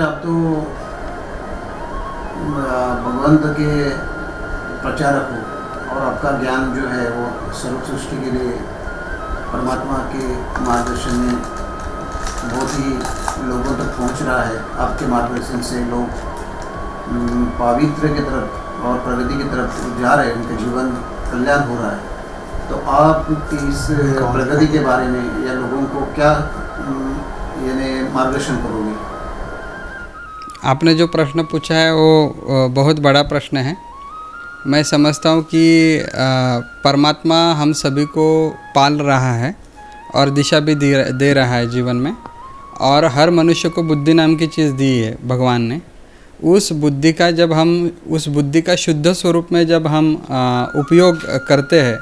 आप तो भगवंत के प्रचारक हो और आपका ज्ञान जो है वो सर्व सृष्टि के लिए परमात्मा के मार्गदर्शन में बहुत ही लोगों तक पहुंच रहा है। आपके मार्गदर्शन से लोग पवित्र की तरफ और प्रगति की तरफ जा रहे हैं, उनका जीवन कल्याण हो रहा है। तो आप इस प्रगति के बारे में या लोगों को क्या यानी मार्गदर्शन करोगे? आपने जो प्रश्न पूछा है वो बहुत बड़ा प्रश्न है। मैं समझता हूँ कि परमात्मा हम सभी को पाल रहा है और दिशा भी दे रहा है जीवन में, और हर मनुष्य को बुद्धि नाम की चीज़ दी है भगवान ने। उस बुद्धि का जब हम उस बुद्धि का शुद्ध स्वरूप में जब हम उपयोग करते हैं,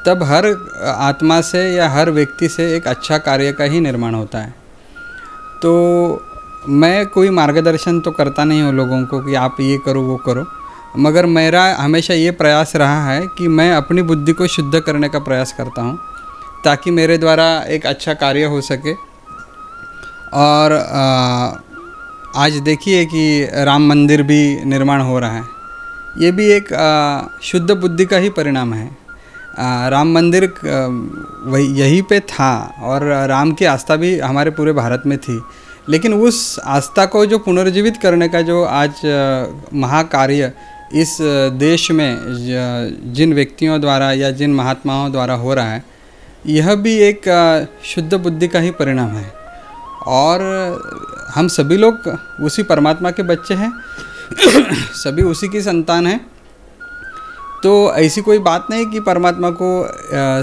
तब हर आत्मा से या हर व्यक्ति से एक अच्छा कार्य का ही निर्माण होता है। तो मैं कोई मार्गदर्शन तो करता नहीं हूँ लोगों को कि आप ये करो वो करो, मगर मेरा हमेशा ये प्रयास रहा है कि मैं अपनी बुद्धि को शुद्ध करने का प्रयास करता हूँ ताकि मेरे द्वारा एक अच्छा कार्य हो सके। और आज देखिए कि राम मंदिर भी निर्माण हो रहा है, ये भी एक शुद्ध बुद्धि का ही परिणाम है। राम मंदिर वही यहीं पे था और राम की आस्था भी हमारे पूरे भारत में थी, लेकिन उस आस्था को जो पुनर्जीवित करने का जो आज महाकार्य इस देश में जिन व्यक्तियों द्वारा या जिन महात्माओं द्वारा हो रहा है, यह भी एक शुद्ध बुद्धि का ही परिणाम है। और हम सभी लोग उसी परमात्मा के बच्चे हैं सभी उसी की संतान हैं। तो ऐसी कोई बात नहीं कि परमात्मा को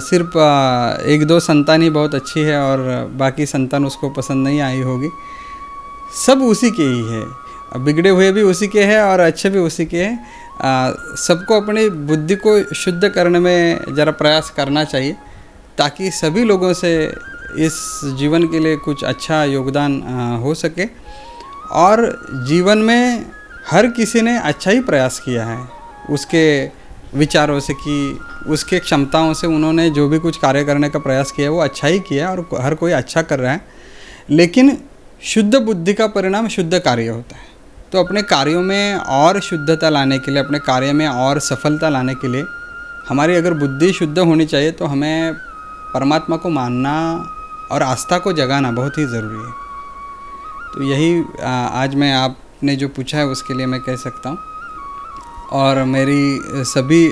सिर्फ एक दो संतान ही बहुत अच्छी है और बाकी संतान उसको पसंद नहीं आई होगी। सब उसी के ही है, बिगड़े हुए भी उसी के हैं और अच्छे भी उसी के हैं। सबको अपनी बुद्धि को शुद्ध करने में ज़रा प्रयास करना चाहिए ताकि सभी लोगों से इस जीवन के लिए कुछ अच्छा योगदान हो सके। और जीवन में हर किसी ने अच्छा ही प्रयास किया है, उसके विचारों से कि उसके क्षमताओं से उन्होंने जो भी कुछ कार्य करने का प्रयास किया है वो अच्छा ही किया है और हर कोई अच्छा कर रहा है। लेकिन शुद्ध बुद्धि का परिणाम शुद्ध कार्य होता है। तो अपने कार्यों में और शुद्धता लाने के लिए, अपने कार्य में और सफलता लाने के लिए हमारी अगर बुद्धि शुद्ध होनी चाहिए तो हमें परमात्मा को मानना और आस्था को जगाना बहुत ही ज़रूरी है। तो यही आज मैं आपने जो पूछा है उसके लिए मैं कह सकता हूँ। और मेरी सभी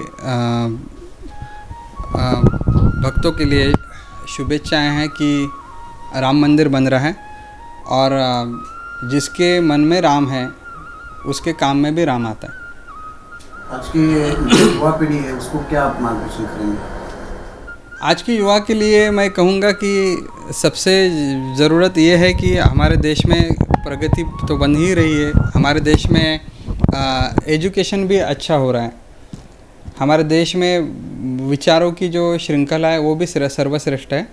भक्तों के लिए शुभेच्छाएं हैं कि राम मंदिर बन रहा है और जिसके मन में राम है उसके काम में भी राम आता है। आज की जो युवा पीढ़ी है उसको क्या आप मार्गदर्शन करेंगे? आज की युवा के लिए मैं कहूँगा कि सबसे ज़रूरत ये है कि हमारे देश में प्रगति तो बन ही रही है, हमारे देश में एजुकेशन भी अच्छा हो रहा है, हमारे देश में विचारों की जो श्रृंखला है वो भी सर्वश्रेष्ठ है।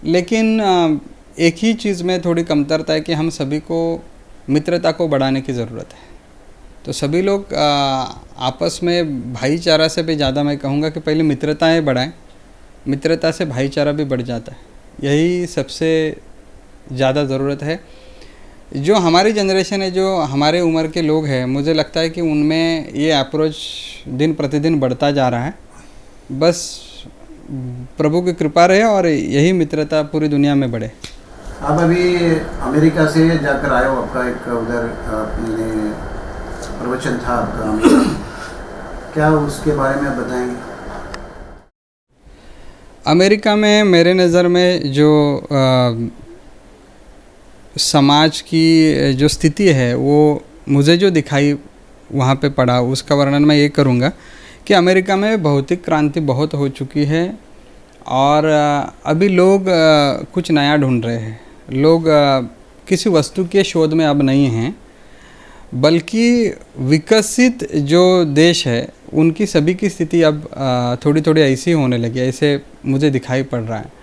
लेकिन एक ही चीज़ में थोड़ी कमतरता है कि हम सभी को मित्रता को बढ़ाने की ज़रूरत है। तो सभी लोग आपस में भाईचारा से भी ज़्यादा मैं कहूँगा कि पहले मित्रताएं बढ़ाएं, मित्रता से भाईचारा भी बढ़ जाता है। यही सबसे ज़्यादा ज़रूरत है। जो हमारी जनरेशन है, जो हमारे उम्र के लोग हैं, मुझे लगता है कि उनमें ये अप्रोच दिन प्रतिदिन बढ़ता जा रहा है। बस प्रभु की कृपा रहे और यही मित्रता पूरी दुनिया में बढ़े। आप अभी अमेरिका से जाकर आए हो, आपका एक उधर प्रवचन था आपका अमेरिका, क्या उसके बारे में आप बताएंगे? अमेरिका में मेरे नज़र में जो समाज की जो स्थिति है वो मुझे जो दिखाई वहाँ पे पड़ा, उसका वर्णन मैं ये करूँगा कि अमेरिका में भौतिक क्रांति बहुत हो चुकी है और अभी लोग कुछ नया ढूंढ रहे हैं। लोग किसी वस्तु के शोध में अब नहीं हैं, बल्कि विकसित जो देश है उनकी सभी की स्थिति अब थोड़ी थोड़ी ऐसी होने लगी, ऐसे मुझे दिखाई पड़ रहा है।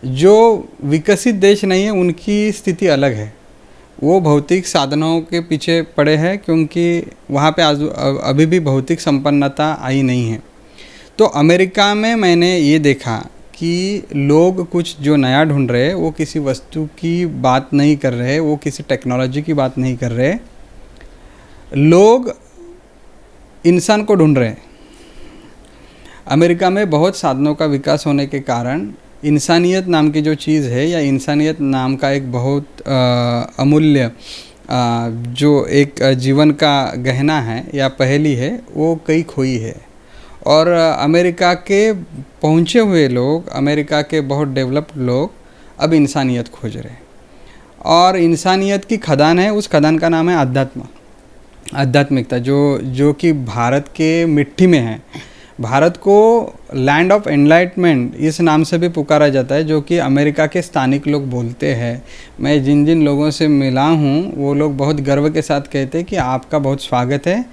जो विकसित देश नहीं है उनकी स्थिति अलग है, वो भौतिक साधनों के पीछे पड़े हैं क्योंकि वहाँ पे अभी भी भौतिक संपन्नता आई नहीं है। तो अमेरिका में मैंने ये देखा कि लोग कुछ जो नया ढूंढ रहे हैं वो किसी वस्तु की बात नहीं कर रहे, वो किसी टेक्नोलॉजी की बात नहीं कर रहे, लोग इंसान को ढूंढ रहे हैं। अमेरिका में बहुत साधनों का विकास होने के कारण इंसानियत नाम की जो चीज़ है, या इंसानियत नाम का एक बहुत अमूल्य जो एक जीवन का गहना है या पहेली है, वो कई खोई है। और अमेरिका के पहुँचे हुए लोग, अमेरिका के बहुत डेवलप्ड लोग अब इंसानियत खोज रहे हैं, और इंसानियत की खदान है, उस खदान का नाम है आध्यात्मिकता, जो कि भारत के मिट्टी में है। भारत को लैंड ऑफ एनलाइटमेंट इस नाम से भी पुकारा जाता है, जो कि अमेरिका के स्थानिक लोग बोलते हैं। मैं जिन जिन लोगों से मिला हूँ वो लोग बहुत गर्व के साथ कहते हैं कि आपका बहुत स्वागत है,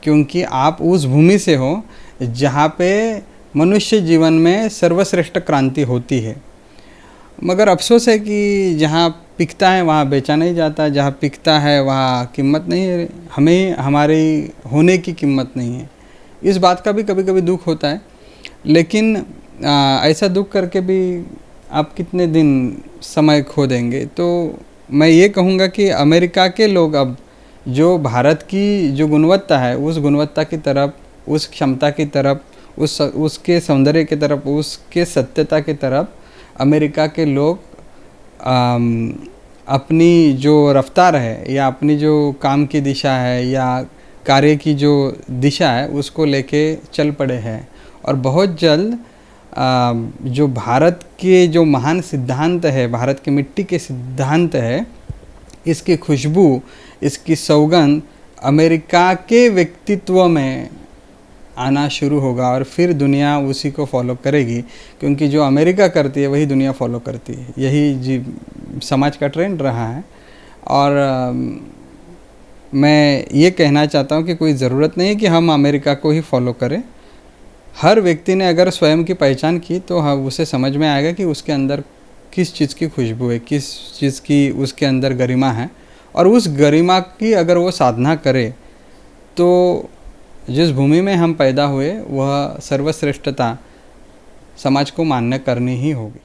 क्योंकि आप उस भूमि से हो जहाँ पे मनुष्य जीवन में सर्वश्रेष्ठ क्रांति होती है। मगर अफसोस है कि जहाँ पिकता है वहाँ बेचा नहीं जाता, जहाँ पिकता है वहाँ कीमत नहीं है, हमें हमारी होने की कीमत नहीं है। इस बात का भी कभी कभी दुख होता है, लेकिन ऐसा दुख करके भी आप कितने दिन समय खो देंगे। तो मैं ये कहूँगा कि अमेरिका के लोग अब जो भारत की जो गुणवत्ता है, उस गुणवत्ता की तरफ, उस क्षमता की तरफ, उसके सौंदर्य की तरफ, उसके सत्यता की तरफ अमेरिका के लोग अपनी जो रफ्तार है, या अपनी जो काम की दिशा है, या कार्य की जो दिशा है, उसको लेके चल पड़े हैं। और बहुत जल्द जो भारत के जो महान सिद्धांत है, भारत की मिट्टी के सिद्धांत है, इसकी खुशबू, इसकी सौगंध अमेरिका के व्यक्तित्व में आना शुरू होगा, और फिर दुनिया उसी को फॉलो करेगी, क्योंकि जो अमेरिका करती है वही दुनिया फॉलो करती है। यही समाज का ट्रेंड रहा है। और मैं ये कहना चाहता हूँ कि कोई ज़रूरत नहीं कि हम अमेरिका को ही फॉलो करें। हर व्यक्ति ने अगर स्वयं की पहचान की तो उसे समझ में आएगा कि उसके अंदर किस चीज़ की खुशबू है, किस चीज़ की उसके अंदर गरिमा है, और उस गरिमा की अगर वो साधना करे तो जिस भूमि में हम पैदा हुए वह सर्वश्रेष्ठता समाज को मान्य करनी ही होगी।